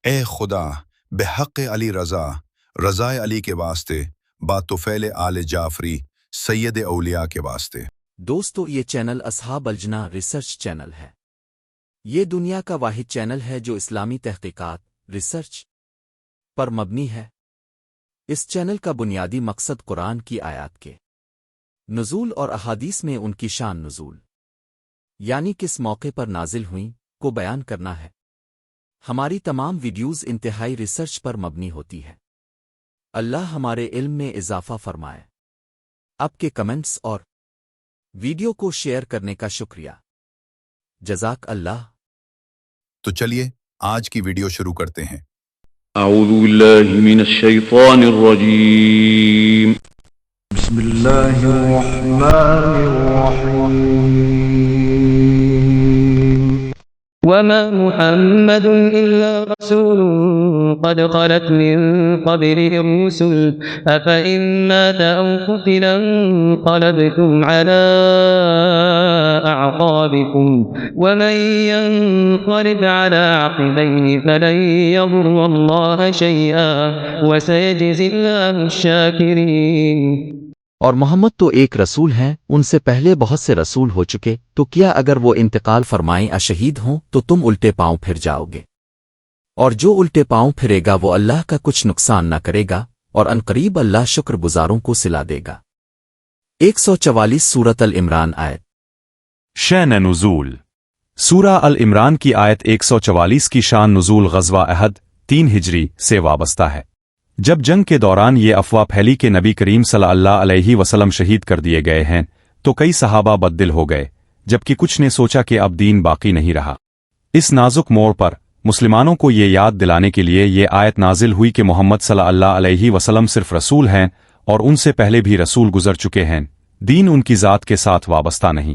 اے خدا بحق علی رضا رضائے علی کے واسطے با طفیل آل جعفری سید اولیاء کے واسطے۔ دوستو یہ چینل اصحاب الجناح ریسرچ چینل ہے۔ یہ دنیا کا واحد چینل ہے جو اسلامی تحقیقات ریسرچ پر مبنی ہے۔ اس چینل کا بنیادی مقصد قرآن کی آیات کے نزول اور احادیث میں ان کی شان نزول یعنی کس موقع پر نازل ہوئیں کو بیان کرنا ہے۔ ہماری تمام ویڈیوز انتہائی ریسرچ پر مبنی ہوتی ہے۔ اللہ ہمارے علم میں اضافہ فرمائے۔ آپ کے کمنٹس اور ویڈیو کو شیئر کرنے کا شکریہ۔ جزاک اللہ۔ تو چلیے آج کی ویڈیو شروع کرتے ہیں۔ اعوذ باللہ من الشیطان الرجیم۔ بسم اللہ الرحمن الرحیم۔ وما محمد إلا رسول قد خلت من قبله الرسل أفإن مات أو قتل انقلبتم على أعقابكم ومن ينقلب على عقبيه فلن يضر الله شيئا وسيجزي الله الشاكرين۔ اور محمد تو ایک رسول ہیں، ان سے پہلے بہت سے رسول ہو چکے، تو کیا اگر وہ انتقال فرمائیں یا شہید ہوں تو تم الٹے پاؤں پھر جاؤ گے؟ اور جو الٹے پاؤں پھرے گا وہ اللہ کا کچھ نقصان نہ کرے گا، اور عنقریب اللہ شکر گزاروں کو صلا دے گا۔ 144 سورۃ العمران آیت۔ شان نزول سورہ العمران کی آیت 144 کی شان نزول غزوہ احد 3 ہجری سے وابستہ ہے۔ جب جنگ کے دوران یہ افواہ پھیلی کہ نبی کریم صلی اللہ علیہ وسلم شہید کر دیے گئے ہیں تو کئی صحابہ بد دل ہو گئے، جبکہ کچھ نے سوچا کہ اب دین باقی نہیں رہا۔ اس نازک موڑ پر مسلمانوں کو یہ یاد دلانے کے لیے یہ آیت نازل ہوئی کہ محمد صلی اللہ علیہ وسلم صرف رسول ہیں اور ان سے پہلے بھی رسول گزر چکے ہیں، دین ان کی ذات کے ساتھ وابستہ نہیں۔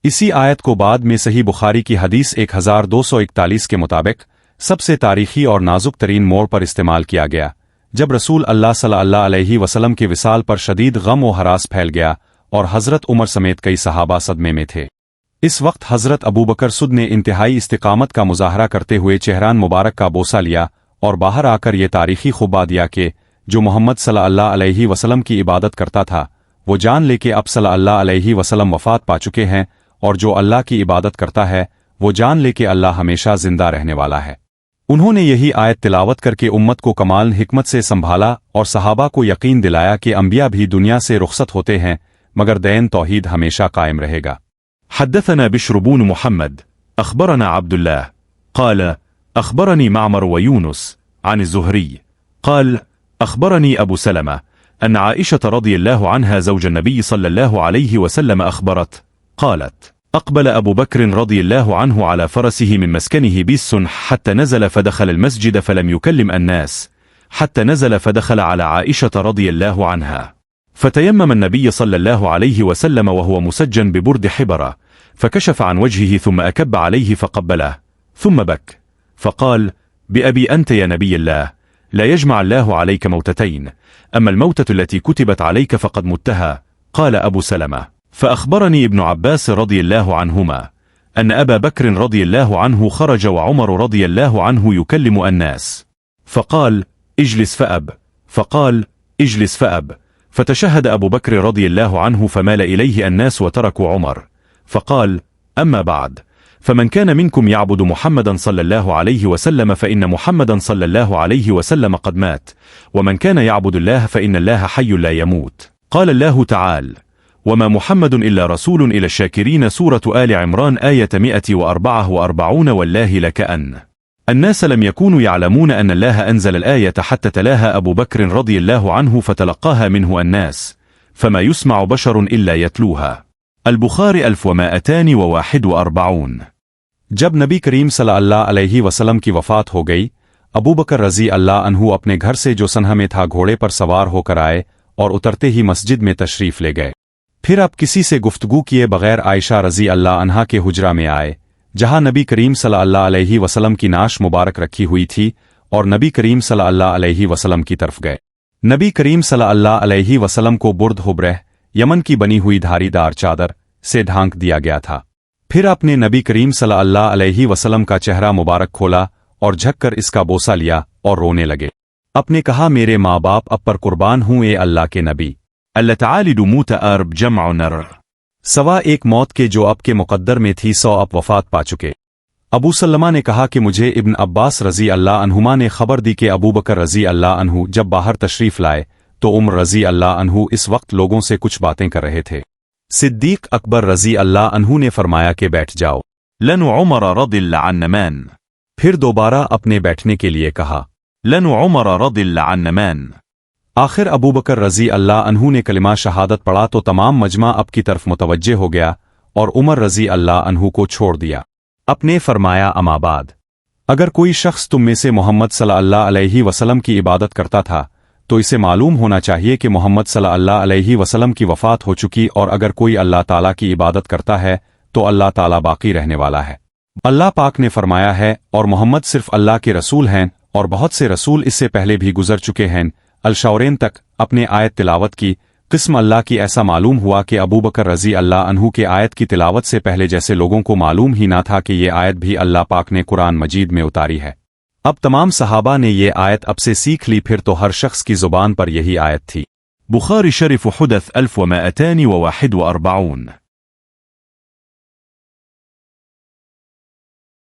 اسی آیت کو بعد میں صحیح بخاری کی حدیث 1241 کے مطابق سب سے تاریخی اور نازک ترین موڑ پر استعمال کیا گیا، جب رسول اللہ صلی اللہ علیہ وسلم کے وصال پر شدید غم و ہراس پھیل گیا اور حضرت عمر سمیت کئی صحابہ صدمے میں تھے۔ اس وقت حضرت ابوبکر صدیق نے انتہائی استقامت کا مظاہرہ کرتے ہوئے چہران مبارک کا بوسہ لیا اور باہر آ کر یہ تاریخی خطبہ دیا کہ جو محمد صلی اللہ علیہ وسلم کی عبادت کرتا تھا وہ جان لے کہ اب صلی اللہ علیہ وسلم وفات پا چکے ہیں، اور جو اللہ کی عبادت کرتا ہے وہ جان لے کہ اللہ ہمیشہ زندہ رہنے والا ہے۔ انہوں نے یہی آیت تلاوت کر کے امت کو کمال حکمت سے سنبھالا اور صحابہ کو یقین دلایا کہ انبیاء بھی دنیا سے رخصت ہوتے ہیں مگر دین توحید ہمیشہ قائم رہے گا۔ حدثنا بشر بن محمد اخبرنا عبد الله قال اخبرني معمر ويونس عن الزهري قال اخبرني ابو سلمة ان عائشة رضي الله عنها زوج النبي صلى الله عليه وسلم اخبرت قالت أقبل أبو بكر رضي الله عنه على فرسه من مسكنه بالسنح حتى نزل فدخل المسجد فلم يكلم الناس حتى نزل فدخل على عائشة رضي الله عنها فتيمم النبي صلى الله عليه وسلم وهو مسجن ببرد حبرة فكشف عن وجهه ثم أكب عليه فقبله ثم بك فقال بأبي أنت يا نبي الله لا يجمع الله عليك موتتين أما الموتة التي كتبت عليك فقد متها قال أبو سلمة فأخبرني ابن عباس رضي الله عنهما أن أبا بكر رضي الله عنه خرج وعمر رضي الله عنه يكلم الناس فقال اجلس فأب فقال اجلس فأب فتشهد أبو بكر رضي الله عنه فمال إليه الناس وتركوا عمر فقال أما بعد فمن كان منكم يعبد محمدا صلى الله عليه وسلم فإن محمدا صلى الله عليه وسلم قد مات ومن كان يعبد الله فإن الله حي لا يموت قال الله تعالى وما محمد إلا رسول إلى الشاكرين سورة آل عمران آية 144 والله لكأن الناس لم يكونوا يعلمون أن الله أنزل الآية حتى تلاها أبو بكر رضي الله عنه فتلقاها منه الناس فما يسمع بشر إلا يتلوها البخاري 1241۔ جب نبی کریم صلی اللہ علیہ وسلم کی وفات ہو گئی، ابو بکر رضی اللہ عنہ اپنے گھر سے جو سنہ میں تھا گھوڑے پر سوار ہو کر آئے اور اترتے ہی مسجد میں تشریف لے گئے۔ پھر اب کسی سے گفتگو کیے بغیر عائشہ رضی اللہ عنہا کے حجرہ میں آئے، جہاں نبی کریم صلی اللہ علیہ وسلم کی نعش مبارک رکھی ہوئی تھی، اور نبی کریم صلی اللہ علیہ وسلم کی طرف گئے۔ نبی کریم صلی اللہ علیہ وسلم کو برد حبرہ یمن کی بنی ہوئی دھاری دار چادر سے ڈھانک دیا گیا تھا۔ پھر آپ نے نبی کریم صلی اللہ علیہ وسلم کا چہرہ مبارک کھولا اور جھک کر اس کا بوسہ لیا اور رونے لگے۔ اپنے کہا میرے ماں باپ اب پر قربان ہوں اے اللہ کے نبی۔ التعالد موت أرب جمع نر سوا ایک موت کے جو اب کے مقدر میں تھی 100 اب وفات پا چکے۔ ابو سلمہ نے کہا کہ مجھے ابن عباس رضی اللہ عنہما نے خبر دی کہ ابو بکر رضی اللہ عنہ جب باہر تشریف لائے تو عمر رضی اللہ عنہ اس وقت لوگوں سے کچھ باتیں کر رہے تھے۔ صدیق اکبر رضی اللہ عنہ نے فرمایا کہ بیٹھ جاؤ۔ لن عمر رضي الله عن من پھر دوبارہ اپنے بیٹھنے کے لیے کہا۔ لن عمر رضي الله عن من آخر ابو بکر رضی اللہ عنہ نے کلمہ شہادت پڑھا تو تمام مجمع اب کی طرف متوجہ ہو گیا اور عمر رضی اللہ عنہ کو چھوڑ دیا۔ اپنے فرمایا اما بعد، اگر کوئی شخص تم میں سے محمد صلی اللہ علیہ وسلم کی عبادت کرتا تھا تو اسے معلوم ہونا چاہیے کہ محمد صلی اللہ علیہ وسلم کی وفات ہو چکی، اور اگر کوئی اللہ تعالیٰ کی عبادت کرتا ہے تو اللہ تعالیٰ باقی رہنے والا ہے۔ اللہ پاک نے فرمایا ہے اور محمد صرف اللہ کے رسول ہیں اور بہت سے رسول اس سے پہلے بھی گزر چکے ہیں۔ الشورین تک اپنے آیت تلاوت کی قسم اللہ کی ایسا معلوم ہوا کہ ابو بکر رضی اللہ عنہ کے آیت کی تلاوت سے پہلے جیسے لوگوں کو معلوم ہی نہ تھا کہ یہ آیت بھی اللہ پاک نے قرآن مجید میں اتاری ہے۔ اب تمام صحابہ نے یہ آیت اب سے سیکھ لی، پھر تو ہر شخص کی زبان پر یہی آیت تھی۔ بخاري شرف حدث 1241